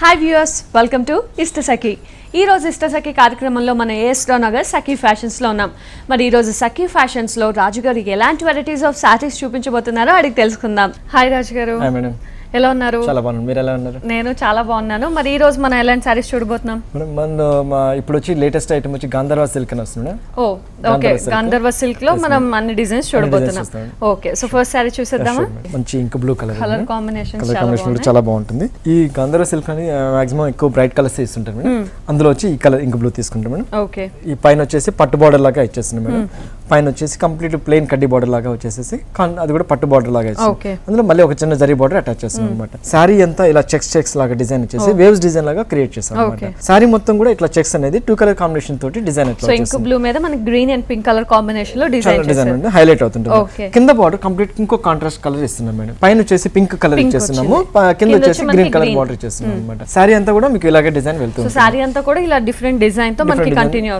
Hi viewers, welcome to Istasaki. ఈ రోజు ఇష్టసఖి కార్యక్రమంలో మన ఏఎస్ రావు నగర్ సఖి ఫ్యాషన్స్ లో ఉన్నాం. మరి ఈ రోజు సఖి ఫ్యాషన్స్ లో రాజు గారు ఎలాంటి వెరైటీస్ ఆఫ్ సారీస్ చూపించబోతున్నారో అడిగి తెలుసుకుందాం. హాయ్ రాజు గారు. Hi madam. ఎలా ఉన్నారు? చాలా బాగున్నాను. మీరు ఎలా ఉన్నారు? నేను చాలా బాగున్నాను. మరి ఈ రోజు మనం ఎలాంటి సారీస్ చూడబోతున్నాం? మన ఇప్పుడు వచ్చి లేటెస్ట్ ఐటమ్ వచ్చి గంధర్వ సిల్క్ అని వస్తుంది. ఓ ఓకే, గంధర్వ సిల్క్ లో మనం అన్ని డిజైన్స్ చూడబోతున్నాం. ఓకే, సో ఫస్ట్ సారీ చూసేద్దామా? మంచి ఇంక్ బ్లూ కలర్ కాంబినేషన్ చాలా బాగుంటుంది. ఈ గంధర్వ సిల్క్ అని మాక్సిమం ఎక్కువ బ్రైట్ కలర్స్ ఇస్తుంటారు మేడం. అందులో వచ్చి ఈ కలర్ ఇంక్ బ్లూ తీసుకుంటాం మేడం. ఓకే, ఈ పైన వచ్చేసి పట్టు బార్డర్ లాగా ఇచ్చేస్తుంది మేడం. పైన వచ్చేసి కంప్లీట్ ప్లెయిన్ కడ్డీ బార్డర్ లాగా వచ్చేసి అది కూడా పట్టు బార్డర్ లాగా ఇస్తుంది. అందులో మళ్ళీ ఒక చిన్న జరీ బార్డర్ అటాచ్ చేస్తుంది అనమాట. సారీ అంతా ఇలా చెక్స్ లాగా డిజైన్ వచ్చేసి వేవ్స్ డిజైన్ లాగా క్రియేట్ చేస్తాం అనమాట. సారీ మొత్తం కూడా ఇట్లా చెక్స్ అనేది 2 కలర్ కాంబినేషన్ తోటి డిజైన్ సో ఇంక్ బ్లూ మీద మనకి green and pink colour combination లో డిజైన్ హైలైట్ అవుతుంది. కింద బార్డర్ కంప్లీట్ ఇంకో కాంట్రాస్ట్ కలర్ ఇస్తున్నాం మేడం. పైన వచ్చేసి పింక్ కలర్ ఇచ్చేస్తున్నాము, కింద వచ్చేసి గ్రీన్ కలర్ బార్డర్ ఇచ్చేస్తున్నాం అనమాట. సారీ అంతా కూడా మీకు ఇలాగే డిజైన్ వెళ్తుంది. సారీ అంతా కూడా ఇలా డిఫరెంట్ డిజైన్ తో మనకి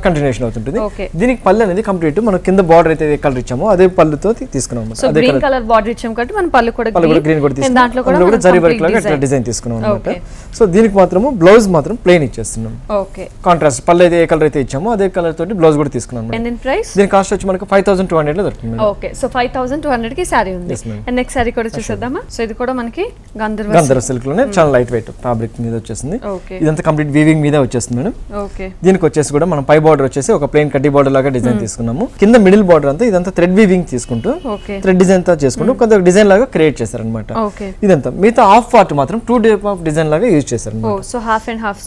కంటిన్యూషన్ అవుతుంది. దీనికి పళ్ళు అనేది కంప్లీట్ మనం కింద బార్డర్ అయితే ఏ కలర్ ఇచ్చామో అదే పళ్ళుతో తీసుకున్నాము. సో గ్రీన్ కలర్ బార్డర్ ఇచ్చాము కాబట్టి మన పళ్ళు కూడా గ్రీన్ కూడా తీసుకున్నాం. దాంట్లో కూడా జరీ వర్క్ లాగా ఇట్లా డిజైన్ తీసుకున్నాం అన్నమాట. సో దీనికి మాత్రము బ్లౌజ్ మాత్రం ప్లెయిన్ ఇచ్చేస్తున్నాం. ఓకే, కాంట్రాస్ట్ పళ్ళు అయితే ఏ కలర్ అయితే ఇచ్చామో అదే కలర్ తోటి బ్లౌజ్ కూడా తీసుకున్నాం. దీని కాస్ట్ వచ్చి మనకు 5200 లో దొరుకుతుంది. ఓకే, సో 5200 కి సారీ ఉంది. అండ్ నెక్స్ట్ సారీ కూడా చూసేద్దామా? సో ఇది కూడా మనకి గంధర్వ సిల్క్ లోనే చాలా లైట్ వెయిట్ ఫ్యాబ్రిక్ మీద వచ్చేసింది. ఇదంతా కంప్లీట్ వీవింగ్ మీద వచ్చేస్తుంది మేడం. ఓకే, దీనికి వచ్చేసి కూడా మనం పై బార్డర్ వచ్చేసి ఒక ప్లెయిన్ కడ్డీ బార్డర్ లాగా డిజైన్ తీసుకున్నాము. కింద మిడిల్ బార్డర్ అంతా ఇదంతా థ్రెడ్ వీవింగ్ తీసుకుంటూ థ్రెడ్ డిజైన్ తో చేసుకుంటూ కొంత డిజైన్ లాగా క్రియేట్ చేశారన్నమాట. ఇదంతా మిగతా హాఫ్ పార్ట్ మాత్రం 2 టైప్ ఆఫ్ డిజైన్ లాగా యూజ్ చేశారు. So half and half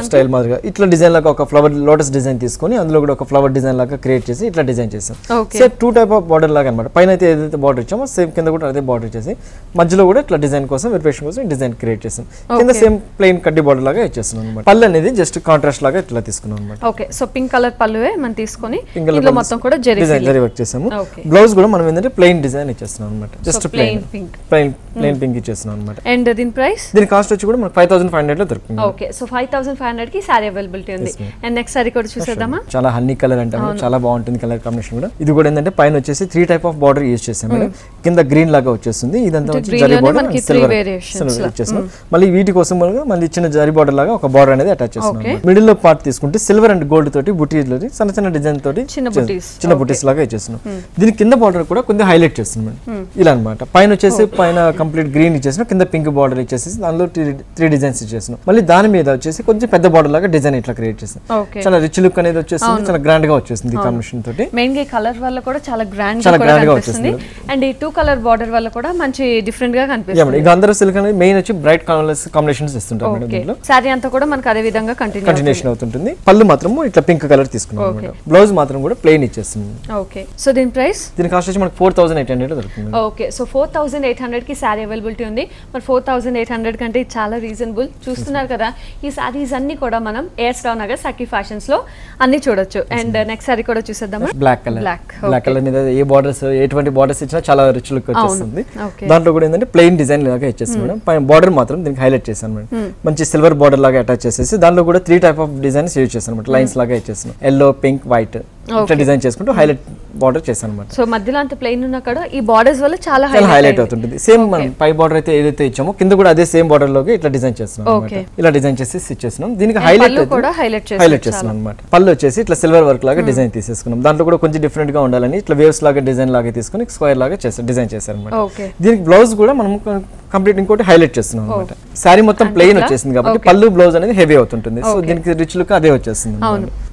style మాదిరిగా ఇట్లా డిజైన్ లాగా ఒక ఫ్లవర్ లోటస్ డిజైన్ తీసుకొని అందులో కూడా ఒక ఫ్లవర్ డిజైన్ లాగా క్రియేట్ చేసి ఇట్లా డిజైన్ చేసాం. సేమ్ 2 టైప్ ఆఫ్ బార్డర్ లాగా అన్నమాట. పైన అయితే ఏదైతే బార్డర్ ఇచ్చామో సేమ్ కింద కూడా అదే బార్డర్ చేసి మధ్యలో కూడా ఇట్లా డిజైన్ కోసం వెరిఫికేషన్ కోసం డిజైన్ క్రియేట్ చేసాం. కింద సేమ్ ప్లెయిన్ కడ్డీ బార్డర్ లాగా ఇచ్చేస్తున్నాం అన్నమాట. పళ్ళు అనేది జస్ట్ కాంట్రాస్ట్ లాగా ఇట్లా తీసుకున్నాం అన్నమాట. ఓకే, సో పింక్ కలర్ పళ్ళువే మనం తీసుకొని ఇందులో మొత్తం కూడా జరీ వర్క్ చేసాము. బ్లౌజ్ కూడా మనం ఏంటంటే ప్లెయిన్ డిజైన్ ఇచ్చేస్తున్నాం అన్నమాట. జస్ట్ ప్లెయిన్ పింక్ ఇచ్చేస్తున్నాం అన్నమాట. అండ్ దీని ప్రైస్, దీని కాస్ట్ వచ్చి కూడా మనకు 5500 లో దొరుకుతుంది. ఓకే, సో 5500 కి సారీ అవైలబిలిటీ ఉంది. అండ్ నెక్స్ట్ సారీ కూడా చూసేద్దామా? చాలా హనీ కలర్ అంటాము, చాలా బాగుంటుంది కలర్ కాంబినేషన్ కూడా. ఇది కూడా ఏంటంటే పైన వచ్చేసి 3 టైప్ ఆఫ్ బార్డర్ యూజ్ చేసాం మేడం. కింద గ్రీన్ లాగా వచ్చేస్తుంది, ఇదంతా వచ్చి జరీ బార్డర్ సిల్వర్ ఇచ్చేస్తున్నాం. మళ్ళీ వీటి కోసం మళ్ళీ చిన్న జరీ బార్డర్ లాగా ఒక బార్డర్ అనేది అటాచ్ చేస్తున్నాం. మిడిల్ లో పార్ట్ తీసుకుంటే సిల్వర్ అండ్ గోల్డ్ తోటి బుటీస్ చిన్న చిన్న డిజైన్ తోటి చిన్న బుటీస్ లాగా ఇచ్చేస్తున్నాం. దీని కింద బార్డర్ కూడా కొంచెం హైలైట్ చేస్తున్నాం ఇలా అన్నమాట. పైన వచ్చేసి పైన కంప్లీట్ గ్రీన్ ఇచ్చేసిన, కింద పింక్ బార్డర్ ఇచ్చేసి దానిలో 3 డిజైన్స్ ఇచ్చేస్తున్నాం. మళ్ళీ దాని మీద వచ్చేసి కొంచెం పెద్ద బార్డర్ లాగా డిజైన్ ఇట్లా క్రియేట్ చేస్తాం. చాలా రిచ్ లుక్ అనేది వచ్చేస్తుంది, చాలా గ్రాండ్ గా వచ్చేస్తుంది ఈ కాంబినేషన్ తోటి. మెయిన్ గా కలర్ వల్ల కూడా చాలా గ్రాండ్ గా వచ్చేస్తుంది. అండ్ ఈ 2 కలర్ బార్డర్ వల్ల కూడా మంచి డిఫరెంట్ గా కనిపిస్తుంది. ఈ గంధర్వ సిల్క్ అనేది మెయిన్ వచ్చి బ్రైట్ కలర్స్ కాంబినేషన్స్ ఇస్తుంటారు మేడం. దీంట్లో సారీ అంతా కూడా మనకి అదే విధంగా కంటిన్యూషన్ అవుతుంటుంది. పళ్ళు మాత్రం ఇట్లా పింక్ కలర్ తీసుకున్నాం మేడం. బ్లౌజ్ మాత్రం కూడా ప్లెయిన్ ఇచ్చేస్తుంది. ఓకే, సో దీని ప్రైస్, దీని కాస్ట్ వచ్చి మనకు 4800 లో దొరుకుతుంది. ఓకే, సో 4800 కి సారీ అవైలబిలిటీ ఉంది. మరి 4800 కంటే చాలా రీజనబుల్. చూస్తున్నారు కదా, ఈ సారీస్ అన్ని కూడా మనం ఏఎస్ రావు నగర్ సఖి ఫ్యాషన్స్ లో అన్ని చూడొచ్చు. అండ్ నెక్స్ట్ సారీ కూడా చూసేద్దామా? బ్లాక్ కలర్ మీద ఏ బార్డర్స్ ఎటువంటి బార్డర్స్ ఇచ్చినా చాలా రిచ్ లుక్ వచ్చేస్తుంది. దాంట్లో కూడా ఏంటంటే ప్లెయిన్ డిజైన్ లాగా ఇచ్చేస్తాం మేడం. పైన బార్డర్ మాత్రం దీనికి హైలైట్ చేశాను మేడం. మంచి సిల్వర్ బార్డర్ లాగా అటాచ్ చేసేసి దాంట్లో కూడా 3 టైప్ ఆఫ్ డిజైన్స్ యూజ్ చేస్తాను అనమాట. లైన్స్ లాగా ఇచ్చేస్తాను, ఎల్లో, పింక్, వైట్ ఇట్లా డిజైన్ చేసుకుంటూ హైలైట్ బార్డర్ చేశాను అనమాట. సో మధ్యలో అంత ప్లెయిన్ ఉన్నా కూడా ఈ బార్డర్స్ వల్ల చాలా హైలైట్ అవుతుంది. సేమ్ మనం పై బార్డర్ అయితే ఏదైతే ఇచ్చామో కింద కూడా అదే సేమ్ బార్డర్ లోకి ఇట్లా డిజైన్ చేస్తున్నాం అనమాట. ఇలా డిజైన్ చేసి ఇచ్చేస్తున్నాం. దీనికి హైలైట్ చేస్తున్నాం అనమాట. పళ్ళు వచ్చేసి ఇట్లా సిల్వర్ వర్క్ లాగా డిజైన్ తీసేసుకున్నాం. దాంట్లో కూడా కొంచెం డిఫరెంట్ గా ఉండాలని ఇట్లా వేవ్స్ లాగా డిజైన్ లాగా తీసుకుని స్క్వేర్ లాగా డిజైన్ చేశారు అనమాట. దీనికి బ్లౌజ్ కూడా మనం కంప్లీట్ ఇంకోటి హైలైట్ చేస్తున్నాం అనమాట. సారీ మొత్తం ప్లెయిన్ వచ్చేసింది కాబట్టి పళ్ళు బ్లౌజ్ అనేది హెవీ అవుతుంటుంది. సో దీనికి రిచ్ లుక్ అదే వచ్చేస్తుంది.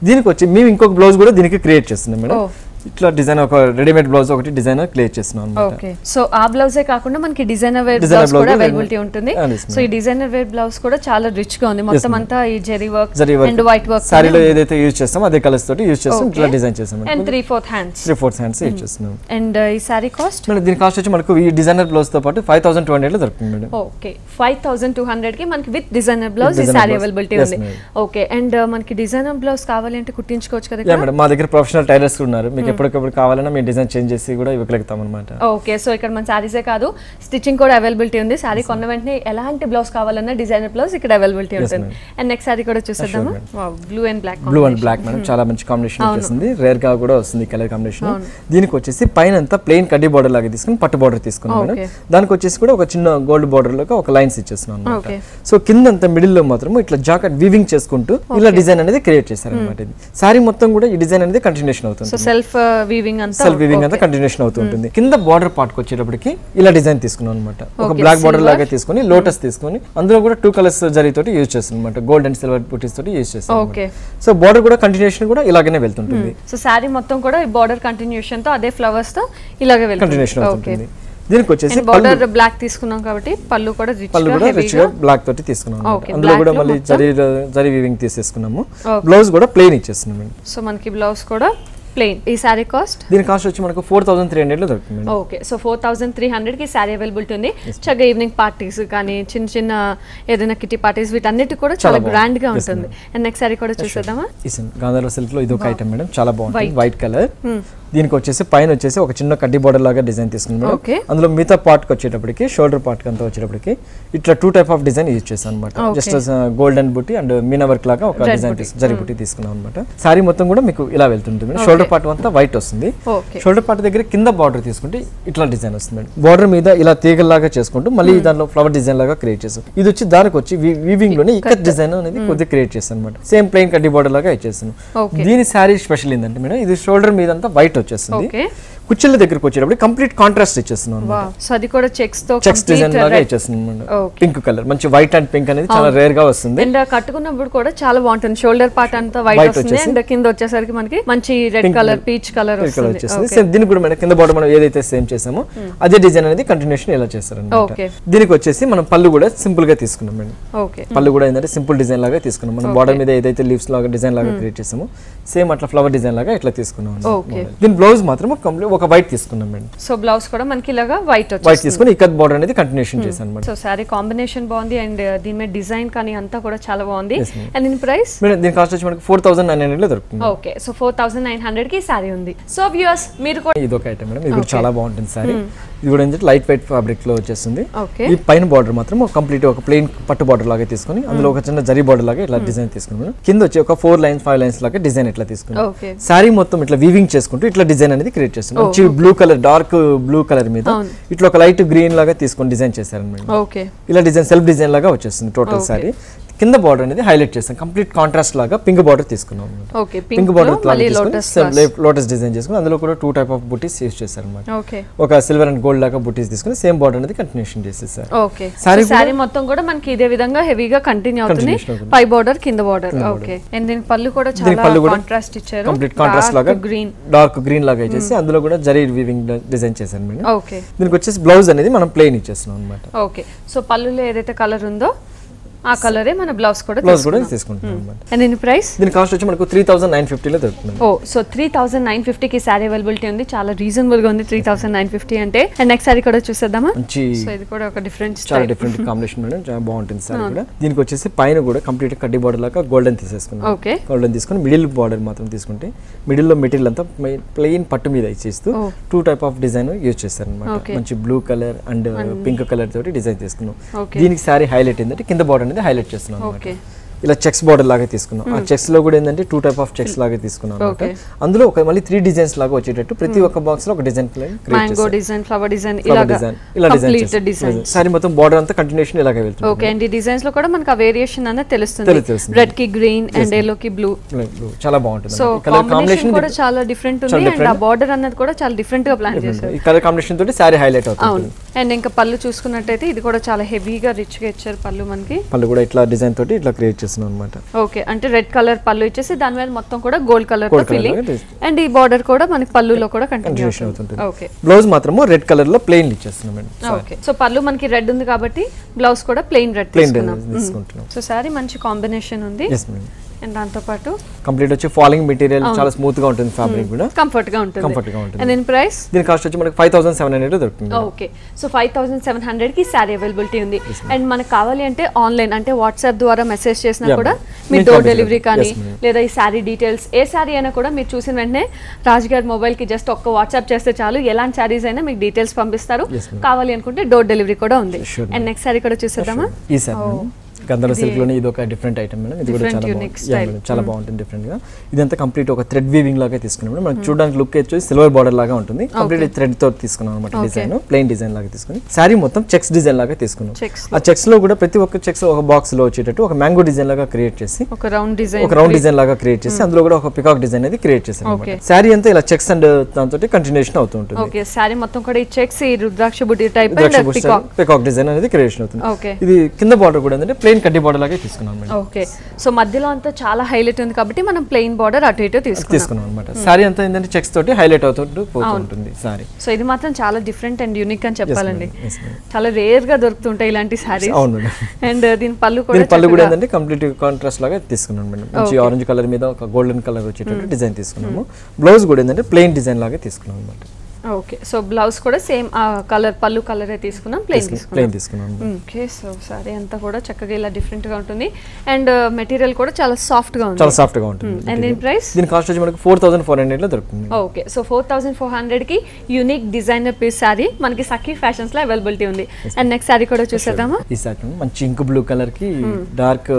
దీనికి వచ్చి మేము ఇంకొక బ్లౌజ్ కూడా దీనికి క్రియేట్ చేస్తున్నాం మేడం. ఇట్లా డిజైన్ ఒక రెడీమేడ్ బ్లౌజ్ ఒకటి డిజైన్ క్రియేట్ చేస్తున్నాం అన్నమాట. ఓకే, సో ఆ బ్లౌజే కాకుండా మనకి డిజైనర్ వేర్ బ్లౌజ్ కూడా అవైలబిలిటీ ఉంటుంది. సో ఈ డిజైనర్ వేర్ బ్లౌజ్ కూడా చాలా రిచ్ గా ఉంది. మొత్తం అంతా ఈ zari work and white work సారీలో ఏదైతే యూజ్ చేస్తామో అదే కలర్స్ తోటి యూజ్ చేస్తాం. ఇట్లా డిజైన్ చేస్తాం. అండ్ 3/4 హ్యాండ్స్ యూజ్ చేస్తున్నాం. అండ్ ఈ సారీ కాస్ట్, మేడం దీని కాస్ట్ వచ్చి మనకు ఈ డిజైనర్ బ్లౌజ్ తో పాటు 5200 లో దొరుకుతుంది మేడం. ఓకే, 5200 కి మనకి విత్ డిజైనర్ బ్లౌజ్ ఈ సారీ అవైలబిలిటీ ఉంది. ఓకే, అండ్ మనకి డిజైనర్ బ్లౌజ్ కావాలంటే కుట్టించుకోవచ్చు కదా? మేడం మా దగ్గర ప్రొఫెషనల్ టైలర్స్ ఉన్నారు, మీకు ఎప్పటికప్పుడు కావాలన్నా మేము డిజైన్ చేంజ్ చేసి కూడా ఇవ్వగలుగుతాం అనమాట. ఓకే, సో ఇక్కడ మన సారీసే కాదు స్టిచ్చింగ్ కూడా అవైలబిలిటీ ఉంది. సారీ కొన్న వెంటనే ఎలాంటి బ్లౌజ్ కావాలన్నా డిజైనర్ బ్లౌజ్ ఇక్కడ అవైలబిలిటీ ఉంటుంది. అండ్ నెక్స్ట్ సారీ కూడా చూసేద్దామా. బ్లూ అండ్ బ్లాక్ మేడం, చాలా మంచి కాంబినేషన్ వచ్చేసింది. రేర్ గా కూడా వస్తుంది కలర్ కాంబినేషన్. దీనికి వచ్చేసి పైన అంతా ప్లెయిన్ కడ్డీ బార్డర్ లాగా తీసుకుని పట్టు బార్డర్ తీసుకున్నాం మేడం. దానికి వచ్చేసి కూడా ఒక చిన్న గోల్డ్ బార్డర్ లాగా ఒక లైన్స్ ఇచ్చేస్తున్నాం అనమాట. సో కింద అంతా మిడిల్ లో మాత్రం ఇట్లా జాకెట్ వీవింగ్ చేసుకుంటూ ఇలా డిజైన్ అనేది క్రియేట్ చేశారు అనమాట. ఇది సారీ మొత్తం కూడా ఈ డిజైన్ అనేది కంటిన్యూషన్ అవుతుంది. సెల్ఫ్ వీవింగ్ అంతా కంటిన్యూషన్ అవుతుంటుంది. కింద బార్డర్ పార్ట్ కి వచ్చేటప్పటికి ఇలా డిజైన్ తీసుకున్నాం అనమాట. ఒక బ్లాక్ బార్డర్ లాగా తీసుకొని లోటస్ తీసుకొని అందులో కూడా 2 కలర్స్ జరీ తోటి యూజ్ చేస్తాం అనమాట. గోల్డ్ అండ్ సిల్వర్ బూటీస్ తోటి యూజ్ చేస్తాం. సో బార్డర్ కూడా కంటిన్యూషన్ కూడా ఇలాగనే వెళ్తుంటుంది. సో సారీ మొత్తం కూడా ఈ బార్డర్ కంటిన్యూషన్ తో అదే ఫ్లవర్స్ తో ఇలాగే వెళ్తుంది. కంటిన్యూషన్ అవుతుంది. దీనికి వచ్చేసి బార్డర్ బ్లాక్ తీసుకున్నాం కాబట్టి పళ్ళు కూడా రిచ్ గా బ్లాక్ తోటి తీసుకున్నాం. అందులో కూడా మళ్ళీ జరీ వీవింగ్ తీసేసుకున్నాము. బ్లౌజ్ కూడా ప్లెయిన్ ఇచ్చేస్తున్నాం. సో మనకి బ్లౌజ్ కూడా ప్లెయిన్. ఈ సారీ కాస్ట్, దీని కాస్ట్ వచ్చి మనకు 4300 లో దొరుకుతుంది. ఓకే, సో 4300 కి సారీ అవైలబిలిటీ ఉంది. చక్కగా ఈవినింగ్ పార్టీస్ కానీ చిన్న చిన్న ఏదైనా కిటీ పార్టీస్ వీటన్నిటి కూడా చాలా గ్రాండ్ గా ఉంటుంది. అండ్ నెక్స్ట్ సారీ కూడా చూసేద్దామా. గాంధార సిల్క్ లో ఇది ఒక ఐటమ్ మేడం, చాలా బాగుంటుంది. White colour. దీనికి వచ్చేసి పైన వచ్చేసి ఒక చిన్న కడ్డీ బార్డర్ లాగా డిజైన్ తీసుకున్నాం. అందులో మిగతా పార్ట్ కి వచ్చేటప్పటికి షోల్డర్ పార్ట్ కి అంతా వచ్చేటప్పటికి ఇట్లా 2 టైప్ ఆఫ్ డిజైన్ యూజ్ చేశాను అనమాట. జస్ట్ గోల్డెన్ బుట్టి అండ్ మీనా వర్క్ లాగా ఒక డిజైన్ జరీ బుట్టి తీసుకున్నాం అనమాట. సారీ మొత్తం కూడా మీకు ఇలా వెళ్తుంటుంది. షోల్డర్ పార్ట్ అంతా వైట్ వస్తుంది. షోల్డర్ పార్ట్ దగ్గర కింద బార్డర్ తీసుకుంటే ఇట్లా డిజైన్ వస్తుంది. బార్డర్ మీద ఇలా తీగల్లాగా చేసుకుంటూ మళ్ళీ దాంట్లో ఫ్లవర్ డిజైన్ లాగా క్రియేట్ చేస్తాం. ఇది వచ్చి దానికి వచ్చి వీవింగ్ లోనే ఇక్కత్ డిజైన్ అనేది కొద్దిగా క్రియేట్ చేస్తాను అనమాట. సేమ్ ప్లెయిన్ కడ్డీ బార్డర్ లాగా ఇచ్చేస్తాను. దీని సారీ స్పెషల్ ఏంటంటే మేడం, ఇది షోల్డర్ మీద అంతా వైట్ వచ్చేస్తుంది. కుచ్చిళ్ళ దగ్గరకు వచ్చేటప్పుడు కంప్లీట్ కాంట్రాస్ట్ ఇచ్చేస్తున్నాం. సో అది కూడా చెక్స్ డిజైన్ లాగా ఇచ్చేస్తున్నాం. పింక్ కలర్, మంచి వైట్ అండ్ పింక్ అనేది చాలా రేర్ గా వస్తుంది. అండ్ కట్టుకున్నప్పుడు కూడా చాలా బాగుంటుంది. షోల్డర్ పార్ట్ అంతా వైట్ వస్తుంది అండ్ కింద వచ్చేసరికి మనకి మంచి రెడ్ కలర్, పీచ్ కలర్ వస్తుంది. సేమ్ దీనికి కూడా మేడం కింద బార్డర్ మనం ఏదైతే సేమ్ చేసామో అదే డిజైన్ అనేది కంటిన్యూషన్ ఇలా చేస్తారన్నమాట. దీనికి వచ్చేసి మనం పళ్ళు కూడా సింపుల్ గా తీసుకున్నాం మేడం. పళ్ళు కూడా ఏంటంటే సింపుల్ డిజైన్ లాగా తీసుకున్నాం. మనం బార్డర్ మీద ఏదైతే లీవ్స్ లాగా డిజైన్ లాగా క్రియేట్ చేసామో సేమ్ అట్లా ఫ్లవర్ డిజైన్ లాగా ఇట్లా తీసుకున్నాం. దీని బ్లౌజ్ మాత్రం కంప్లీట్ ఒక వైట్ తీసుకున్నాం మేడం. సో బ్లౌజ్ కూడా మనకి ఇలాగా వైట్ తీసుకుని ఇక్కత్ బార్డర్ అనేది కంటిన్యూషన్ చేశాను మేడం. సో సారీ కాంబినేషన్ బాగుంది అండ్ దీని మీద డిజైన్ కానీ అంతా కూడా చాలా బాగుంది. అండ్ దీని ప్రైస్ మేడం, దీని కాస్ట్ వచ్చి మనకి 4900 లో దొరుకుతుంది. ఓకే, సో 4900 కి సారీ ఉంది. సో వ్యూయర్స్ మీరు కూడా ఇది ఒక ఐటమ్ మేడం, ఇది కూడా చాలా బాగుంటుంది సారీ. ఇది కూడా ఏంటంటే లైట్ వెయిట్ ఫ్యాబ్రిక్ లో వచ్చేస్తుంది. ఈ పైన బార్డర్ మాత్రం కంప్లీట్ ఒక ప్లెయిన్ పట్టు బార్డర్ లాగా తీసుకుని అందులో ఒక చిన్న జరీ బార్డర్ లాగా ఇట్లా డిజైన్ తీసుకున్నాం. కింద వచ్చి ఒక 4 లైన్స్ 5 లైన్స్ లాగా డిజైన్ ఇట్లా తీసుకున్నాం. సారీ మొత్తం ఇట్లా వీవింగ్ చేసుకుంటూ ఇట్లా డిజైన్ అనేది క్రియేట్ చేస్తున్నాం. మంచి blue colour, dark blue colour మీద ఇట్లా ఒక లైట్ గ్రీన్ లాగా తీసుకొని డిజైన్ చేశారన్నమాట. ఇలా డిజైన్ సెల్ఫ్ డిజైన్ లాగా వచ్చేస్తుంది టోటల్ సారీ. కింద బార్డర్ అనేది హైలైట్ చేస్తాం. కంప్లీట్ కాంట్రాస్ట్ లాగా పింక్ బార్డర్ తీసుకున్నాం. పింక్ బార్డర్ లోటస్ డిజైన్ చేసుకుని అందులో కూడా 2 టైప్ ఆఫ్ బుటీస్ యూజ్ చేశారు అనమాట. ఒక సిల్వర్ అండ్ గోల్డ్ లాగా బుటీస్ తీసుకుని సేమ్ బార్డర్ అనేది కంటిన్యూషన్ చేసేసారు. సారీ మొత్తం కూడా మనకి ఇదే విధంగా హెవీగా కంటిన్యూ అవుతుంది. పై బార్డర్, కింద బార్డర్. ఓకే, అండ్ దీని పళ్ళు కూడా చాలా కాంట్రాస్ట్ ఇచ్చారు. కంప్లీట్ కాంట్రాస్ట్ లాగా గ్రీన్, డార్క్ గ్రీన్ లాగా ఇచ్చేసి అందులో కూడా జరీ వీవింగ్ డిజైన్ చేశారు మేడం. ఓకే, దీనికి వచ్చేసి బ్లౌజ్ అనేది మనం ప్లెయిన్ ఇచ్చేస్తున్నాం అనమాట. ఓకే, సో పళ్ళులో ఏదైతే కలర్ ఉందో ఆ కలరే మన బ్లౌజ్ కూడా తీసుకుంటున్నాం. అండ్ దీని ప్రైస్, దీని కాస్ట్ వచ్చి మనకు 3950 లో దొరుకుతుంది. ఓ, సో 3950 కి సారీ అవైలబిలిటీ ఉంది. చాలా రీజనబుల్ గా ఉంది 3950 అంటే. అండ్ నెక్స్ట్ సారీ కూడా చూసేద్దామా. సో ఇది కూడా ఒక డిఫరెంట్, చాలా డిఫరెంట్ కాంబినేషన్ మేడం, చాలా బాగుంటుంది సారీ కూడా. దీనికి వచ్చేసి పైన కూడా కంప్లీట్ కడ్డీ బార్డర్ లాగా గోల్డెన్ తీసేసుకున్నాం. ఓకే, గోల్డెన్ తీసుకొని మిడిల్ బార్డర్ మాత్రం తీసుకుంటే మిడిల్ లో మెటీరియల్ అంతా ప్లెయిన్ పట్టు మీద ఇచ్చేస్తూ 2 టైప్ ఆఫ్ డిజైన్ యూజ్ చేస్తారు అనమాట. మంచి blue colour and pink colour తోటి డిజైన్ తీసుకున్నాం. దీనికి సారీ హైలైట్ ఏంటంటే కింద బార్డర్ అనేది హైలైట్ చేస్తున్నాం. ఇలా చెక్స్ బార్డర్ లాగా తీసుకున్నాం. ఆ చెక్స్ లో కూడా ఏంటంటే 2 టైప్ ఆఫ్ చెక్స్ లాగా తీసుకున్నాం. అందులో ఒక మళ్ళీ 3 డిజైన్స్ లాగా వచ్చేటట్టు ప్రతి ఒక్క బాక్స్ లో ఒక design mango design, flower design, ఇలా డిజైన్. సారీ మొత్తం బార్డర్ అంతా కంటిన్యూషన్ ఇలాగే వెళ్తుంది. ఓకే, అండ్ ఈ డిజైన్స్ లో కూడా మనకి ఆ వేరియేషన్ అనేది తెలుస్తుంది. రెడ్ కి గ్రీన్ అండ్ yellow కి బ్లూ, చాలా బాగుంటుంది. సో కాంబినేషన్ కూడా చాలా డిఫరెంట్ ఉంది. అండ్ ఆ బార్డర్ అనేది కూడా చాలా డిఫరెంట్ గా ప్లాన్ చేశారు. ఈ కలర్ కాంబినేషన్ తోటి సారీ హైలైట్ అవుతుంది. అండ్ ఇంకా పళ్ళు చూసుకున్నట్టయితే ఇది కూడా చాలా హెవీగా రిచ్ గా ఇచ్చారు పళ్ళు. మనకి పళ్ళు కూడా ఇట్లా డిజైన్ తోటి ఇట్లా క్రియేట్ చేస్తున్నాం అన్నమాట. ఓకే, అంటే రెడ్ కలర్ పళ్ళు ఇచ్చేసి దాని మీద మొత్తం కూడా గోల్డ్ కలర్ తో ఫిల్లింగ్ అండ్ ఈ బార్డర్ కూడా మనకి పళ్ళులో కూడా కంటిన్యూషన్ అవుతుంది. ఓకే, బ్లౌజ్ మాత్రము రెడ్ కలర్ లో ప్లెయిన్ ఇచ్చేస్తున్నాం మేడం. ఓకే, సో పళ్ళు మనకి రెడ్ ఉంది కాబట్టి బ్లౌజ్ కూడా ప్లెయిన్ రెడ్ తీసుకుంటున్నాం. సో సారీ మంచి కాంబినేషన్ ఉంది. అండ్ దాంతో పాటు కంప్లీట్ వచ్చి ఫాలింగ్ మెటీరియల్ చాలా స్మూత్ గా ఉంటుంది ఫ్యాబ్రిక్ కూడా కంఫర్ట్ గా ఉంటుంది అండ్ దీని ప్రైస్ దీని కాస్ట్ వచ్చి మనకి 5700 దొరుకుతుంది ఓకే సో 5700 కి సారీ అవైలబిలిటీ ఉంది అండ్ మనకు కావాలి అంటే ఆన్లైన్ అంటే వాట్సాప్ ద్వారా మెసేజ్ చేసినా కూడా మీ డోర్ డెలివరీ కానీ లేదా ఈ సారీ డీటెయిల్స్ ఏ సారీ అయినా కూడా మీరు చూసిన వెంటనే రాజ్ గారి మొబైల్ కి జస్ట్ ఒక్క వాట్సాప్ చేస్తే చాలు ఎలాంటి సారీస్ అయినా మీకు డీటెయిల్స్ పంపిస్తారు కావాలి అనుకుంటే డోర్ డెలివరీ కూడా ఉంది అండ్ నెక్స్ట్ సారీ కూడా చూసేద్దామా ఈ సారీ గంధర్వ సిల్క్ లోనే ఇది ఒక డిఫరెంట్ ఐటమ్ మేడం ఇది కూడా చాలా బాగుంటుంది డిఫరెంట్ గా ఇదంతా కంప్లీట్ ఒక థ్రెడ్ వీవింగ్ లాగా తీసుకున్నాం మేడం మనకి చూడడానికి లుక్ వచ్చి సిల్వర్ బార్డర్ లాగా ఉంటుంది కంప్లీట్ థ్రెడ్ తో తీసుకున్నాం అన్నమాట డిజైన్ ప్లెయిన్ డిజైన్ లాగా తీసుకుని సారీ మొత్తం చెక్స్ డిజైన్ లాగా తీసుకున్నాం ఆ చెక్స్ లో కూడా ప్రతి ఒక్క చెక్స్ ఒక బాక్స్ లో వచ్చేటట్టు ఒక మ్యాంగో డిజైన్ లాగా క్రియేట్ చేసి ఒక రౌండ్ డిజైన్ లాగా క్రియేట్ చేసి అందులో కూడా ఒక పికాక్ డిజైన్ అనేది క్రియేట్ చేసాం సారీ అంతా ఇలా చెక్స్ అండ్ దాంతో కంటిన్యూషన్ అవుతూ ఉంటుంది ఓకే సారీ మొత్తం కూడా ఈ చెక్స్ ఈ రుద్రాక్ష బుట్టి టైప్ అండ్ పికాక్ డిజైన్ అనేది క్రియేషన్ అవుతుంది ఇది కింద బార్డర్ కూడా ఏంటంటే ప్లెయిన్ కడ్డీ బార్డర్ లాగా ఓకే సో మధ్యలో అంతా చాలా హైలైట్ ఉంది కాబట్టి మనం ప్లెయిన్ బార్డర్ అటు ఇటు తీసుకున్నాం అన్నమాట సారీ అంతా ఏంటంటే చెక్స్ తోటి హైలైట్ అవుతూ పోతుంటుంది సారీ సో ఇది మాత్రం చాలా డిఫరెంట్ అండ్ యూనిక్ అని చెప్పాలండి చాలా రేర్ గా దొరుకుతుంటాయి ఇలాంటి సారీస్ అండ్ దీని పళ్ళు కూడా ఏంటంటే కంప్లీట్ కాంట్రాస్ట్ లాగా తీసుకున్నాం మేడం మంచి ఆరెంజ్ కలర్ మీద ఒక గోల్డెన్ కలర్ వచ్చేటట్టు డిజైన్ తీసుకున్నాము బ్లౌజ్ కూడా ఏంటంటే ప్లెయిన్ డిజైన్ లాగా తీసుకున్నాం అన్నమాట ఓకే సో బ్లౌజ్ కూడా సేమ్ కలర్ పళ్ళు కలరే తీసుకున్నాం ప్లెయిన్ తీసుకున్నాం ఓకే సో సారీ అంతా కూడా చక్కగా ఇలా డిఫరెంట్ గా ఉంటుంది అండ్ మెటీరియల్ కూడా చాలా సాఫ్ట్ గా ఉంటుంది అండ్ దీని ప్రైస్ దీని కాస్ట్ వచ్చి మనకి 4400 లో దొరుకుతుంది ఓకే సో 4400 కి యూనిక్ డిజైనర్ పీస్ సారీ మనకి సఖీ ఫ్యాషన్స్ లో అవైలబిలిటీ ఉంది అండ్ నెక్స్ట్ సారీ కూడా చూసేద్దామా ఈ సారీ మంచి ఇంక్ బ్లూ కలర్ కి డార్క్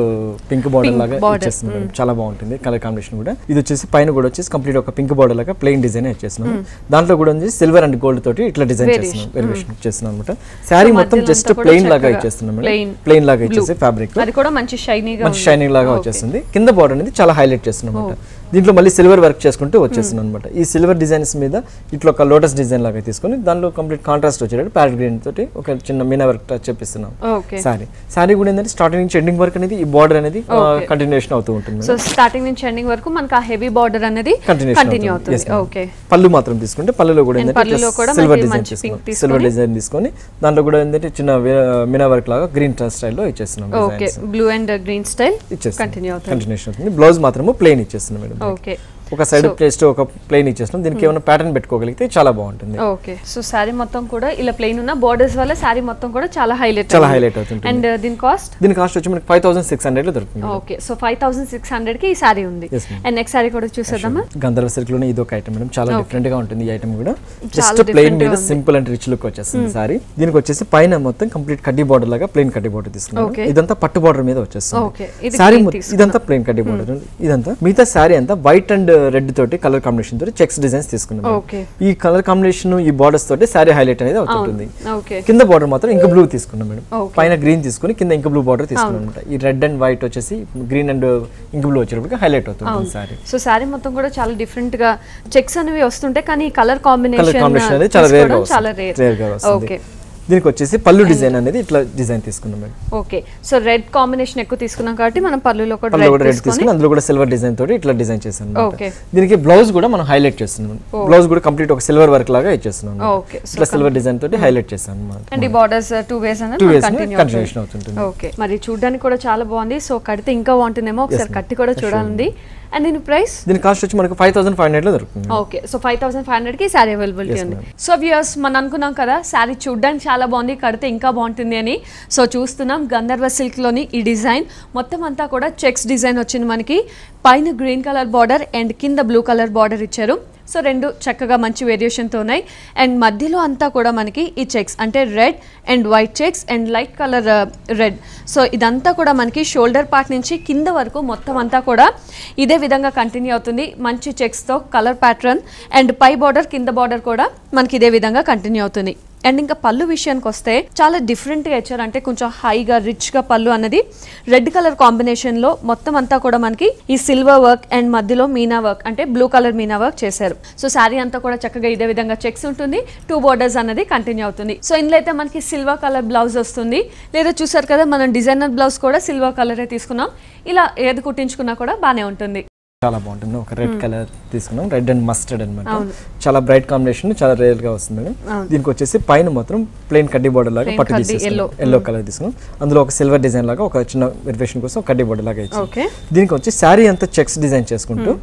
పింక్ బార్డర్ లాగా ఇచ్చేస్తున్నాం చాలా బాగుంటుంది కలర్ కాంబినేషన్ కూడా ఇది వచ్చేసి పైన కూడా వచ్చేసి కంప్లీట్ ఒక పింక్ బార్డర్ లాగా ప్లెయిన్ డిజైన్ ఇచ్చేస్తున్నాం దాంట్లో కూడా సిల్వర్ అండ్ గోల్డ్ తోటి ఇట్లా డిజైన్ చేస్తున్నాం వేరియేషన్ చేస్తున్నాం అన్నమాట సారీ మొత్తం జస్ట్ ప్లెయిన్ లాగా ఇచ్చేస్తున్నాం ప్లెయిన్ లాగా ఇచ్చేసి ఫ్యాబ్రిక్ అది కూడా మంచి షైనింగ్ లాగా వచ్చేస్తుంది కింద బార్డర్ అనేది చాలా హైలైట్ చేస్తున్నాం అన్నమాట దీంట్లో మళ్ళీ సిల్వర్ వర్క్ చేసుకుంటూ వచ్చేస్తుంది అనమాట ఈ సిల్వర్ డిజైన్స్ మీద ఇట్లా ఒక లోటస్ డిజైన్ లాగా తీసుకొని దాంట్లో కంప్లీట్ కాంట్రాస్ట్ వచ్చేటట్టు ప్యారెట్ గ్రీన్ తోటి ఒక చిన్న మీనా వర్క్ టచ్ చేపిస్తున్నాం సారీ కూడా ఏంటంటే స్టార్టింగ్ నుంచి ఎండింగ్ వరకు అనేది ఈ బార్డర్ అనేది కంటిన్యూషన్ అవుతూ ఉంటుంది సో స్టార్టింగ్ నుంచి ఎండింగ్ వరకు మనకు ఆ హెవీ బార్డర్ అనేది కంటిన్యూ అవుతుంది ఓకే పళ్ళు మాత్రం తీసుకుంటే పళ్ళులో కూడా సిల్వర్ డిజైన్ తీసుకొని దాంట్లో కూడా ఏంటంటే చిన్న మీనా వర్క్ లాగా గ్రీన్ స్టైల్లో ఇచ్చేస్తున్నాం okay blue and green style continuation అవుతుంది బ్లౌజ్ మాత్రం ప్లెయిన్ ఇచ్చేస్తున్నాం మేడం ఓకే ఒక సైడ్ ప్లేస్ట్ ఒక ప్లెయిన్ ఇచ్చేస్తున్నాం దీనికి ఏమైనా ప్యాటర్న్ పెట్టుకోగలిగితే చాలా బాగుంటుంది ఓకే సో సారీ మొత్తం కూడా ఇలా ప్లెయిన్ ఉన్న బోర్డర్స్ వల్ల సారీ మొత్తం కూడా చాలా హైలైట్ అవుతుంది అండ్ దీని కాస్ట్ వచ్చి మనకి 5600 లో దొరుకుతుంది ఓకే సో 5600 కి ఈ సారీ ఉంది అండ్ నెక్స్ట్ సారీ కూడా చూసేద్దామా గంధర్వ సిల్క్ లోనే ఇది ఒక ఐటమ్ మేడం చాలా డిఫరెంట్ గా ఉంటుంది ఈ ఐటమ్ కూడా జస్ట్ ప్లెయిన్ మీద సింపుల్ అండ్ రిచ్ లుక్ వచ్చేస్తుంది సారీ దీనికి వచ్చేసి పైన మొత్తం కంప్లీట్ కడ్డీ బార్డర్ లాగా ప్లెయిన్ కడ్డీ బార్డర్ తీసుకున్నాం ఇదంతా పట్టు బార్డర్ మీద వచ్చేస్తుంది సారీ ఇదంతా ప్లెయిన్ కడ్డీ బార్డర్ ఇదంతా మిగతా సారీ అంతా వైట్ అండ్ రెడ్ తోటి కలర్ కాంబినేషన్ తోటి చెక్స్ డిజైన్స్ తీసుకున్నాం ఈ కలర్ కాంబినేషన్ ఈ బార్డర్స్ తోటి సారీ హైలైట్ అనేది అవుతుంది కింద బార్డర్ మాత్రం ఇంక బ్లూ తీసుకున్నాం మేడం పైన గ్రీన్ తీసుకుని కింద ఇంక బ్లూ బార్డర్ తీసుకున్నాం అనమాట ఈ రెడ్ అండ్ వైట్ వచ్చేసి గ్రీన్ అండ్ ఇంక బ్లూ వచ్చేటప్పటికి హైలైట్ అవుతుంది సారీ సో సారీ మొత్తం కూడా చాలా డిఫరెంట్ గా చెక్స్ అనేవి వస్తుంటాయి కానీ కలర్ కాంబినేషన్ అనేది చాలా రేర్ గా వస్తుంది దీనికి వచ్చేసి పళ్ళు డిజైన్ అనేది ఇట్లా డిజైన్ తీసుకున్నాం madam okay so red combination ఎక్కువ తీసుకున్నాం కాబట్టి మనం పళ్ళులో కూడా రెడ్ తీసుకుని అందులో కూడా సిల్వర్ డిజైన్ తోటి ఇట్లా డిజైన్ చేసాం దీనికి బ్లౌజ్ కూడా మనం హైలైట్ చేస్తున్నాం బ్లౌజ్ కూడా కంప్లీట్ ఒక సిల్వర్ వర్క్ లాగా ఇచ్చేస్తున్నాం ఇట్లా సిల్వర్ డిజైన్ తోటి హైలైట్ చేసాం అన్నమాట అండ్ ఈ బోర్డర్స్ టూ వేస్ అనేది కంటిన్యూషన్ అవుతుంది ఓకే మరి చూడడానికి కూడా చాలా బాగుంది సో కడితే ఇంకా బాగుంటుందేమో ఒకసారి కట్టి కూడా చూడాలండి అండ్ దీని ప్రైస్ దీని కాస్ట్ వచ్చి మనకు 5500 లో దొరుకుతుంది ఓకే సో 5500 కి సారీ అవైలబిలిటీ ఉంది సో వ్యూయర్స్ మనం అనుకున్నాం కదా సారీ చూడడానికి చాలా బాగుంది కడితే ఇంకా బాగుంటుంది అని సో చూస్తున్నాం గంధర్వ సిల్క్ లోని ఈ డిజైన్ మొత్తం అంతా కూడా చెక్స్ డిజైన్ వచ్చింది మనకి పైన గ్రీన్ కలర్ బార్డర్ అండ్ కింద బ్లూ కలర్ బార్డర్ ఇచ్చారు సో రెండు చక్కగా మంచి వేరియేషన్తో ఉన్నాయి అండ్ మధ్యలో అంతా కూడా మనకి ఈ చెక్స్ అంటే red and white checks and light colour red so ఇదంతా కూడా మనకి షోల్డర్ పార్ట్ నుంచి కింద వరకు మొత్తం అంతా కూడా ఇదే విధంగా కంటిన్యూ అవుతుంది మంచి చెక్స్తో కలర్ ప్యాటర్న్ అండ్ పై బార్డర్ కింద బార్డర్ కూడా మనకి ఇదే విధంగా కంటిన్యూ అవుతుంది అండ్ ఇంకా పళ్ళు విషయానికి వస్తే చాలా డిఫరెంట్గా ఇచ్చారు అంటే కొంచెం హైగా రిచ్గా పళ్ళు అన్నది రెడ్ కలర్ కాంబినేషన్లో మొత్తం అంతా కూడా మనకి ఈ సిల్వర్ వర్క్ అండ్ మధ్యలో మీనా వర్క్ అంటే బ్లూ కలర్ మీనా వర్క్ చేశారు సో శారీ అంతా కూడా చక్కగా ఇదే విధంగా చెక్స్ ఉంటుంది టూ బోర్డర్స్ అన్నది కంటిన్యూ అవుతుంది సో ఇందులో అయితే మనకి సిల్వర్ కలర్ బ్లౌజ్ వస్తుంది లేదా చూసారు కదా మనం డిజైనర్ బ్లౌజ్ కూడా సిల్వర్ కలరే తీసుకున్నాం ఇలా ఏది కుట్టించుకున్నా కూడా బాగానే ఉంటుంది చాలా బాగుంటుంది. ఒక రెడ్ కలర్ తీసుకున్నాం, రెడ్ అండ్ మస్టర్డ్ అనమాట. చాలా బ్రైట్ కాంబినేషన్, చాలా రేర్ గా వస్తుంది మేడం. దీనికి వచ్చేసి పైన మాత్రం ప్లెయిన్ కడ్డీ బోర్డర్ లాగా పట్టు తీసేసుకున్నాం, ఎల్లో కలర్ తీసుకున్నాం. అందులో ఒక సిల్వర్ డిజైన్ లాగా ఒక చిన్న వెరిఫికేషన్ కోసం కడ్డీ బోర్డర్ లాగా ఇచ్చాం. దీనికి వచ్చి శారీ అంతా చెక్స్ డిజైన్ చేసుకుంటూ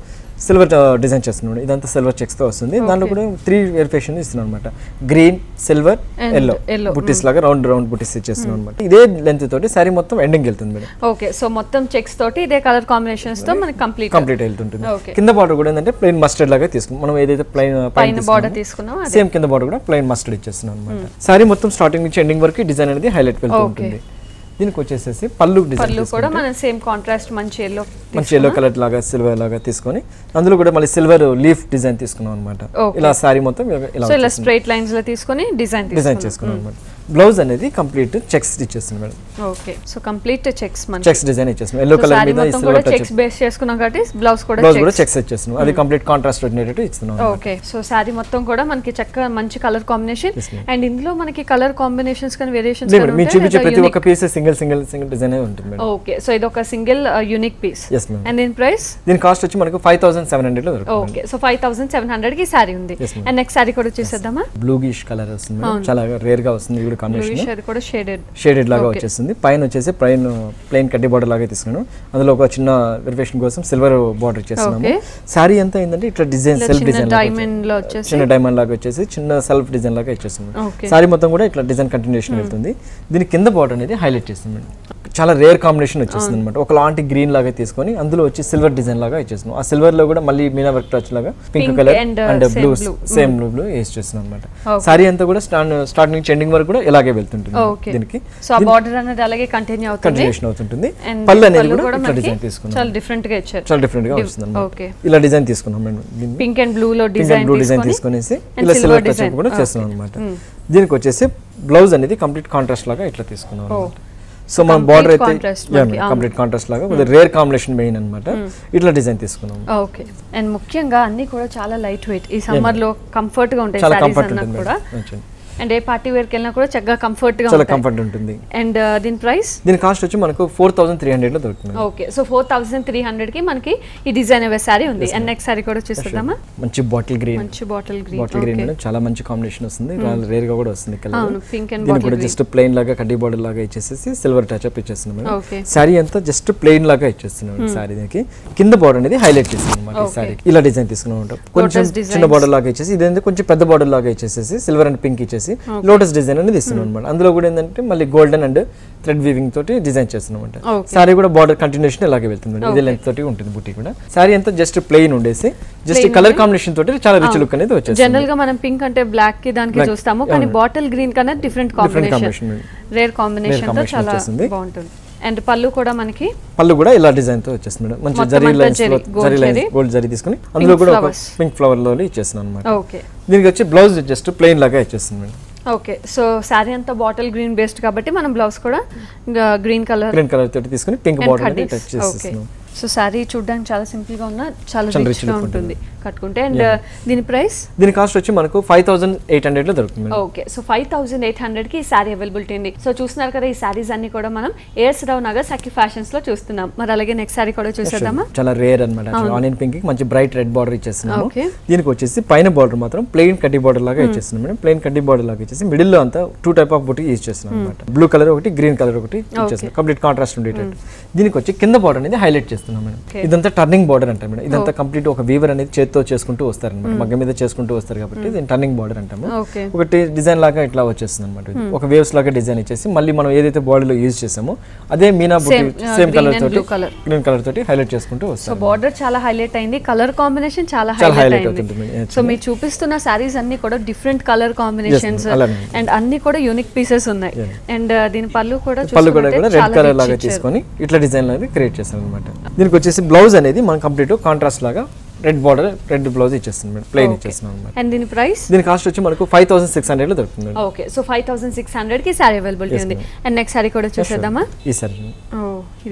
సిల్వర్ డిజైన్ చేస్తున్నాం. ఇదంతా సిల్వర్ చెక్స్ తో వస్తుంది. దాంట్లో కూడా 3 వెరిఫికేషన్ ఇస్తున్నాం అనమాట. గ్రీన్, సిల్వర్, ఎల్లో బుట్టీస్ లాగా రౌండ్ బుట్టీస్ ఇచ్చేస్తున్నాం అనమాట. ఇదే లెంత్ తోటి శారీ మొత్తం ఎండింగ్ వెళ్తుంది మేడం. ఓకే, సో మొత్తం చెక్స్ తోటి ఇదే కలర్ కాంబినేషన్స్ తో మనకి కంప్లీట్ వెళ్తుంటుంది. కింద బార్డర్ కూడా ఏంటంటే ప్లెయిన్ మస్టర్డ్ లాగా తీసుకున్నాం. మనం ఏదైతే పైన బార్డర్ తీసుకున్నాం సేమ్ కింద బార్డర్ కూడా ప్లెయిన్ మస్టర్డ్ ఇచ్చేస్తున్నాం అనమాట. శారీ మొత్తం స్టార్టింగ్ నుంచి ఎండింగ్ వరకు డిజైన్ అనేది హైలైట్ వెళ్తూ ఉంటుంది. దీనికి వచ్చేసేసి పళ్ళు డిజైన్ కూడా మనం సేమ్ కాంట్రాస్ట్ మంచి ఎల్లో కలర్ లాగా సిల్వర్ లాగా తీసుకొని అందులో కూడా మళ్ళీ సిల్వర్ లీఫ్ డిజైన్ తీసుకున్నాం అనమాట. ఇలా సారీ మొత్తం ఇలా స్ట్రైట్ లైన్స్ లో తీసుకొని డిజైన్ చేసుకున్నాం అనమాట. బ్లౌజ్ అనేది కంప్లీట్ చెక్స్ ఇచ్చేస్తుంది madam. Okay, so complete checks design ఇచ్చేస్తున్నాం. ఎల్లో కలర్ మీద సిల్వర్ చెక్స్ బేస్ చేసుకున్నాం కాబట్టి బ్లౌజ్ కూడా చెక్స్ ఇచ్చేస్తున్నాం. అది కంప్లీట్ కాంట్రాస్ట్ ఉండేటట్టు ఇస్తున్నాం. ఓకే, సో సారీ మొత్తం కూడా మనకి చక్కగా మంచి కలర్ కాంబినేషన్. అండ్ ఇందులో మనకి కలర్ కాంబినేషన్స్ కానీ వేరియేషన్స్ కానీ ఉంటాయి. చూపించే ప్రతి ఒక్క పీస్ సింగిల్ డిజైన్ ఉంటుంది మేడం. ఓకే, సో ఇది ఒక సింగిల్ యూనిక్ పీస్. అండ్ దీని ప్రైస్, దీని కాస్ట్ వచ్చి మనకు 5700 లో దొరుకుతుంది. ఓకే, సో 5700 కి సారీ ఉంది. అండ్ నెక్స్ట్ సారీ కూడా చూసేద్దామా. బ్లూగిష్ కలర్ వస్తుంది మేడం, చాలా రేర్ గా వస్తుంది. ఇది కాంబినేషన్ అది కూడా షేడెడ్ లాగా వచ్చేస్తుంది. పైన వచ్చేసి ప్లెయిన్ కడ్డీ బార్డర్ లాగా తీసుకున్నాను. అందులో ఒక చిన్న వెరిఫికేషన్ కోసం సిల్వర్ బార్డర్ ఇచ్చేస్తున్నాము. సారీ అంతా ఏంటంటే ఇట్లా డిజైన్ సెల్ఫ్ డిజైన్ చిన్న డైమండ్ లాగా వచ్చేసి చిన్న సెల్ఫ్ డిజైన్ లాగా ఇచ్చేస్తున్నాం. సారీ మొత్తం కూడా ఇట్లా డిజైన్ కంటిన్యూషన్ వెళ్తుంది. దీని కింద బార్డర్ అనేది హైలైట్ చేస్తుంది. చాలా రేర్ కాంబినేషన్ వచ్చేస్తుంది అనమాట. ఒకలాంటి గ్రీన్ లాగా తీసుకొని అందులో వచ్చి సిల్వర్ డిజైన్ లాగా ఇచ్చేస్తున్నాం. ఆ సిల్వర్ లో కూడా మళ్ళీ మీనా వర్క్ టచ్ లాగా pink colour and blue same blue వేసి చేస్తున్నాం అనమాట. సారీ అంతా కూడా స్టార్ట్ నుంచి ఎండింగ్ వరకు కూడా ఇలాగే వెళ్తుంటుంది. దీనికి సో ఆ బార్డర్ అనేది అలాగే కంటిన్యూషన్ అవుతుంటుంది. పళ్ళు అనేది కూడా ఇట్లా డిజైన్ తీసుకున్నాం. చాలా డిఫరెంట్ గా ఇచ్చారు, చాలా డిఫరెంట్ గా వస్తుంది అన్నమాట. ఇలా డిజైన్ తీసుకున్నాం మేము. పింక్ అండ్ బ్లూ లో డిజైన్ తీసుకొనేసి ఇలా సిల్వర్ టచ్ కూడా చేస్తున్నాం అనమాట. దీనికి వచ్చేసి బ్లౌజ్ అనేది కంప్లీట్ కాంట్రాస్ట్ లాగా ఇట్లా తీసుకున్నాం. సో మన బార్డర్ అయితే కంప్లీట్ కాంట్రాస్ట్ లాగా రేర్ కాంబినేషన్ మెయిన్ అన్నమాట. ఇట్లా డిజైన్ తీసుకున్నాం. ఓకే, అండ్ ముఖ్యంగా అన్ని కూడా చాలా లైట్ వెయిట్. ఈ సమ్మర్ లో కంఫర్ట్ గా ఉంటాయి కూడా. అండ్ ఏ పార్టీ వేర్ కి వెళ్ళినా కూడా చక్కగా కంఫర్ట్ గా చాలా కంఫర్ట్ ఉంటుంది. అండ్ దీని ప్రైస్, దీని కాస్ట్ వచ్చి మనకు 4300 లో దొరుకుతుంది. ఓకే, సో 4300 కి మనకి ఈ డిజైన్ అవే సారీ ఉంది. అండ్ నెక్స్ట్ సారీ కూడా చూస్తామా. మంచి బాటిల్ గ్రీన్ చాలా మంచి కాంబినేషన్ వస్తుంది. రేర్ గా కూడా వస్తుంది కలర్. పింక్ అండ్ దీని కూడా జస్ట్ ప్లెయిన్ లాగా కడ్డీ బార్డర్ లాగా ఇచ్చేసి సిల్వర్ టచ్ అప్ ఇచ్చేస్తున్నాం. సారీ అంతా జస్ట్ ప్లెయిన్ లాగా ఇచ్చేస్తున్నాం. సారీ దీనికి కింద బార్డర్ అనేది హైలైట్ చేస్తున్నాం. సారీ ఇలా డిజైన్ తీసుకున్నాం. కొంచెం చిన్న బార్డర్ లాగా ఇచ్చేసి ఇదేంటే కొంచెం పెద్ద బార్డర్ లాగా ఇచ్చేసి సిల్వర్ అండ్ పింక్ ఇచ్చేసి లోటస్ డిజైన్ అనేది ఇస్తున్నాం అనమాట. అందులో కూడా ఏంటంటే మళ్ళీ గోల్డెన్ అండ్ థ్రెడ్ వీవింగ్ తోటి డిజైన్ చేస్తున్నాం అనమాట. సారీ కూడా బార్డర్ కంటిన్యూషన్ ఇలాగే వెళ్తుంది. ఇదే లెంత్ తోటి ఉంటుంది బుట్టి కూడా. సారీ అంతా జస్ట్ ప్లెయిన్ ఉండేసి జస్ట్ కలర్ కాంబినేషన్ తోటి చాలా రిచ్ లుక్ అనేది వచ్చేస్తుంది. జనరల్ గా మనం పింక్ అంటే బ్లాక్ కి దానికి చూస్తాము, కానీ బాటిల్ గ్రీన్ కన్నా డిఫరెంట్ కాంబినేషన్, రేర్ కాంబినేషన్ తో చాలా బాగుంటుంది. అండ్ పళ్ళు కూడా మనకి ఇలా డిజైన్ తో వచ్చేస్తుంది మేడం. మంచి గోల్డ్ జరీ తీసుకుని అందులో కూడా ఒక పింక్ ఫ్లవర్ లో ఇచ్చేస్తున్నాం అనమాట. ఓకే, దీనికి వచ్చి బ్లౌజ్ జస్ట్ ప్లెయిన్ లాగా ఇచ్చేస్తుంది మేడం. ఓకే, సో సారీ అంతా బాటిల్ గ్రీన్ బేస్డ్ కాబట్టి మనం బ్లౌజ్ కూడా గ్రీన్ కలర్ తోటి తీసుకుని పింక్ బార్డర్ టచ్ చేస్తున్నాం. సో సారీ చూడడానికి చాలా సింపుల్ గా ఉన్నా చాలా రిచ్ గా ఉంటుంది కట్టుకుంటే. అండ్ దీని ప్రైస్, దీని కాస్ట్ వచ్చి మనకు 5800 లో దొరుకుతుంది. ఓకే, సో 5800 కి ఈ సారీ అవైలబిలిటీ ఉంది. సో చూస్తున్నారు కదా, ఈ సారీస్ అన్ని కూడా మనం ఏఎస్ రావు నగర్ సఖీ ఫ్యాషన్స్ లో చూస్తున్నాం. మరి అలాగే నెక్స్ట్ సారీ కూడా చూసేద్దామా. చాలా రేర్ అన్నమాట. ఆనియన్ పింక్ కి మంచి బ్రైట్ రెడ్ బార్డర్ ఇచ్చేస్తున్నాము. దీనికి వచ్చేసి పైన బార్డర్ మాత్రం ప్లెయిన్ కడ్డీ బార్డర్ లాగా ఇచ్చేస్తున్నాం మేడం. ప్లెయిన్ కడ్డీ బార్డర్ లాగా ఇచ్చేసి మిడిల్ లో అంతా 2 టైప్ ఆఫ్ బుట్టి యూజ్ చేస్తున్నాం అనమాట. బ్లూ కలర్ ఒకటి, గ్రీన్ కలర్ ఒకటి ఇచ్చేస్తున్నాం. కంప్లీట్ కాంట్రాస్ట్ ఉండేటట్టు. దీనికి వచ్చి కింద బార్డర్ అనేది హైలైట్ చేస్తున్నాం మేడం. ఇదంతా టర్నింగ్ బార్డర్ అంటాం మేడం. ఇదంతా కంప్లీట్ ఒక వీవర్ అనేది చేత్తో చేసుకుంటూ వస్తారు అనమాట. మగ్గ మీద చేసుకుంటూ వస్తారు కాబట్టి దీని టర్నింగ్ బార్డర్ అంటాము. ఒకటి డిజైన్ లాగా ఇట్లా వచ్చేస్తుంది అనమాట. ఒక వేవ్స్ లాగా డిజైన్ ఇచ్చేసి మళ్ళీ మనం ఏదైతే బాడీలో యూజ్ చేసామో అదే మీనా బుట్టి సేమ్ కలర్ తోటి గ్రీన్ కలర్ తోటి హైలైట్ చేసుకుంటూ వస్తారు. సో బార్డర్ చాలా హైలైట్ అయింది, కలర్ కాంబినేషన్ చాలా హైలైట్ అవుతుంది. సో మీరు చూపిస్తున్న సారీస్ అన్ని కూడా డిఫరెంట్ కలర్ కాంబినేషన్స్ అండ్ అన్ని కూడా యూనిక్ పీసెస్ ఉన్నాయి. అండ్ దీని పళ్ళు కూడా రెడ్ కలర్ లాగా తీసుకొని ఇట్లా డిజైన్ లాగా క్రియేట్ చేస్తాం అనమాట. దీనికి వచ్చేసి బ్లౌజ్ అనేది మనం కంప్లీట్ కాంట్రాస్ట్ లాగా రెడ్ బార్డర్ రెడ్ బ్లౌజ్ ఇచ్చేస్తుంది మేడం. ప్లెయిన్ ఇచ్చేస్తున్నాం అన్నమాట. అండ్ దీని ప్రైస్, దీని కాస్ట్ వచ్చి మనకు 5600 లో దొరుకుతుంది. ఓకే, సో 5600 కి సారీ అవైలబిలిటీ ఉంది. అండ్ నెక్స్ట్ సారీ కూడా చూసేద్దామా. ఈ సారీ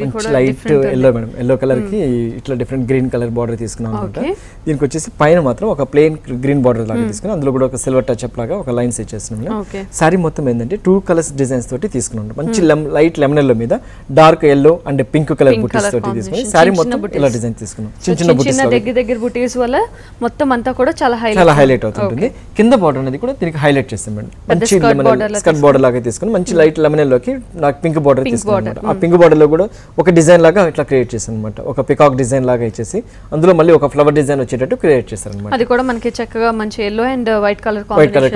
మంచి light yellow madam, yellow colour కి ఇట్లా డిఫరెంట్ గ్రీన్ కలర్ బార్డర్ తీసుకున్నాం అనమాట. దీనికి వచ్చేసి పైన మాత్రం ఒక ప్లెయిన్ గ్రీన్ బార్డర్ లాగా తీసుకుని అందులో కూడా ఒక సిల్వర్ టచ్ అప్ లాగా ఒక లైన్స్ ఇచ్చేస్తున్నాం. సారీ మొత్తం ఏంటంటే 2 కలర్స్ డిజైన్స్ తోటి తీసుకున్నాం. మంచి లైట్ లెమన్ ఎల్లో మీద dark yellow and pink colour బుటీస్ తోటి తీసుకుని సారీ మొత్తం ఇలా డిజైన్ తీసుకున్నాం. చిన్న బుటీస్ దగ్గర బుటీస్ వల్ల మొత్తం అంతా కూడా చాలా హైలైట్ అవుతుంది. కింద బార్డర్ అనేది కూడా దీనికి హైలైట్ చేస్తాం మేడం. మంచి స్కర్ట్ బార్డర్ లాగా తీసుకుని మంచి లైట్ లెమన్ ఎల్లోకి నాకు పింక్ బార్డర్ తీసుకున్నాం. ఆ పింక్ బార్డర్ లో కూడా ఒక డిజైన్ లాగా ఇట్లా క్రియేట్ చేశాను అనమాట. ఒక పికాక్ డిజైన్ లాగా ఇచ్చేసి అందులో మళ్ళీ ఒక ఫ్లవర్ డిజైన్ వచ్చేటట్టు క్రియేట్ చేశారు అనమాట. అది కూడా మనకి చక్కగా మంచి yellow and white colour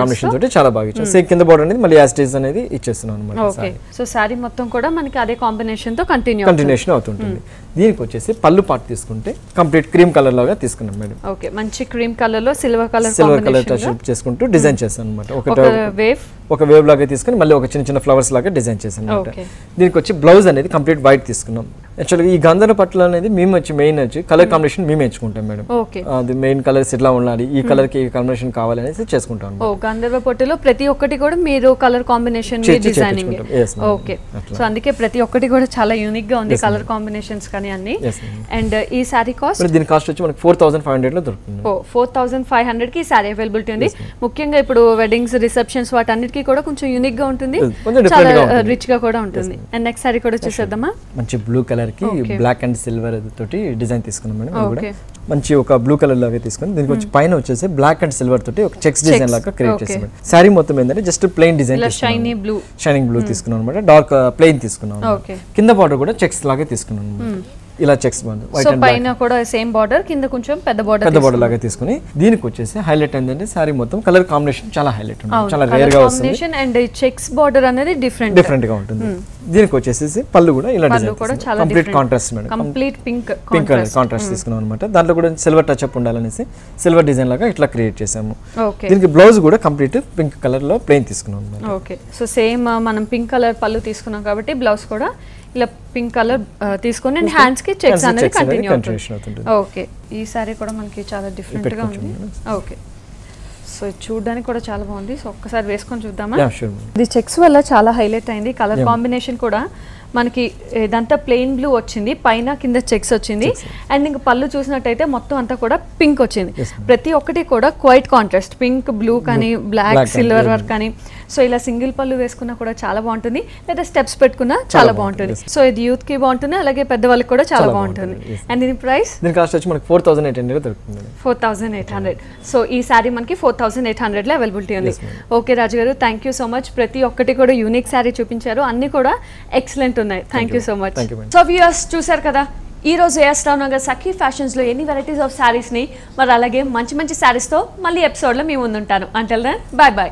combination తోటి చాలా బాగా ఇచ్చారు. సేమ్ కింద బార్డర్ అనేది మళ్ళీ యాస్ డిజైన్ అనేది ఇచ్చేస్తున్నాం అనమాట. ఓకే, సో సారీ మొత్తం కూడా మనకి అదే కాంబినేషన్ తో కంటిన్యూషన్ అవుతుంటుంది. దీనికి వచ్చేసి పల్లు పార్ట్ తీసుకుంటే కంప్లీట్ క్రీమ్ కలర్ లాగా తీసుకున్నాం మేడం. ఓకే, మంచి క్రీమ్ కలర్ లో సిల్వర్ కలర్ టచ్ చేసుకుంటూ డిజైన్ చేశాను అనమాట. ఒక వేవ్ లాగా తీసుకుని మళ్ళీ ఒక చిన్న ఫ్లవర్స్ లాగా డిజైన్ చేశాను అనమాట. దీనికి వచ్చి బ్లౌజ్ అనేది కంప్లీట్ వైట్ తీసుకున్నాం. యాక్చువల్గా ఈ గంధర పట్ల అనేది మేము వచ్చి మెయిన్ వచ్చి కలర్ కాంబినేషన్ మేము ఎంచుకుంటాం మేడం. అది మెయిన్ కలర్స్ ఎట్లా ఉండాలి, ఈ కలర్ కి కాంబినేషన్ కావాలనేసి చేసుకుంటాం. గంధర్వ పట్టులో ప్రతి ఒక్కటి కూడా మీరు colour combination designing. Okay, so అందుకే ప్రతి ఒక్కటి కూడా చాలా యూనిక్ గా ఉంది కలర్ కాంబినేషన్స్ కానీ అన్ని. అండ్ ఈ సారీ కాస్ట్, దీని కాస్ట్ వచ్చి మనకి 4500 లో దొరుకుతుంది. 4500 కి సారీ అవైలబిలిటీ ఉంది. ముఖ్యంగా ఇప్పుడు వెడ్డింగ్స్, రిసెప్షన్స్ వాటన్నిటికీ కూడా కొంచెం యూనిక్ గా ఉంటుంది, చాలా రిచ్ గా కూడా ఉంటుంది. అండ్ నెక్స్ట్ సారీ కూడా చూసేద్దామా. మంచి బ్లూ కలర్ కి బ్లాక్ అండ్ సిల్వర్ తోటి డిజైన్ తీసుకున్నాం మేడం. మంచి ఒక బ్లూ కలర్ లాగా తీసుకుని దీనికి వచ్చి పైన వచ్చేసి బ్లాక్ అండ్ సిల్వర్ తోటి ఒక చెక్స్ డిజైన్ లాగా క్రియేట్ చేసాం. సారీ మొత్తం ఏంటంటే just plain design shining blue తీసుకున్నాం అనమాట. డార్క్ ప్లెయిన్ తీసుకున్నాం. కింద బార్డర్ కూడా చెక్స్ లాగా తీసుకున్నాం. ఇలా చెక్స్ పైన కూడా సేమ్ బార్డర్, కింద కొంచెం పెద్ద బార్డర్ లాగా తీసుకుని దీనికి వచ్చేసి హైలైట్ ఏంటంటే సారీ మొత్తం కలర్ కాంబినేషన్ చాలా హైలైట్ ఉంటుంది, చాలా రేర్ గా వస్తుంది. అండ్ చెక్స్ బార్డర్ అనేది డిఫరెంట్ గా ఉంటుంది. దీనికి వచ్చేసి పళ్ళు కూడా ఇలా design complete contrast madam, complete pink colour contrast తీసుకున్నాం అనమాట. దాంట్లో కూడా సిల్వర్ టచ్ అప్ ఉండాలనేసి సిల్వర్ డిజైన్ లాగా ఇట్లా క్రియేట్ చేసాము. దీనికి బ్లౌజ్ కూడా కంప్లీట్ పింక్ కలర్ లో ప్లెయిన్ తీసుకున్నాం. ఓకే, సో సేమ్ మనం పింక్ కలర్ పళ్ళు తీసుకున్నాం కాబట్టి బ్లౌజ్ కూడా ఇలా పింక్ కలర్ తీసుకొని అండ్ హ్యాండ్స్ కి చెక్స్ అనేది కంటిన్యూ అవుతుంది. ఓకే, ఈ సారీ కూడా మనకి చాలా డిఫరెంట్ గా ఉంది. ఓకే, సో చూడడానికి కూడా చాలా బాగుంది. సో ఒక్కసారి వేసుకొని చూద్దామా. ఇది చెక్స్ వల్ల చాలా హైలైట్ అయింది. కలర్ కాంబినేషన్ కూడా మనకి ఇదంతా ప్లెయిన్ బ్లూ వచ్చింది, పైన కింద చెక్స్ వచ్చింది. అండ్ ఇంకా పళ్ళు చూసినట్టయితే మొత్తం అంతా కూడా పింక్ వచ్చింది. ప్రతి ఒక్కటి కూడా క్వైట్ కాంట్రాస్ట్, పింక్, బ్లూ కానీ బ్లాక్, సిల్వర్ వర్క్ కానీ. సో ఇలా సింగిల్ పళ్ళు వేసుకున్నా కూడా చాలా బాగుంటుంది, లేదా స్టెప్స్ పెట్టుకున్నా చాలా బాగుంటుంది. సో ఇది యూత్ కి బాగుంటుంది, అలాగే పెద్దవాళ్ళకి కూడా చాలా బాగుంటుంది. అండ్ దీని ప్రైస్, దీని కాస్ట్ వచ్చి మనకి 4800 దొరుకుతుంది. 4800. సో ఈ సారీ మనకి 4800 లో అవైలబిలిటీ ఉంది. ఓకే రాజు గారు, థ్యాంక్ యూ సో మచ్. ప్రతి ఒక్కటి కూడా యూనిక్ సారీ చూపించారు, అన్ని కూడా ఎక్సలెంట్ ఉన్నాయి. Thank you so much. So viewers చూసారు కదా, ఈ రోజు ఎస్ రావు నగర్ సఖీ ఫ్యాషన్స్ లో ఎన్ని వెరైటీస్ ఆఫ్ సారీస్ ని, మరి అలాగే మంచి మంచి సారీస్ తో మళ్ళీ ఎపిసోడ్ లో మీ ముందుంటాను. Until then bye by.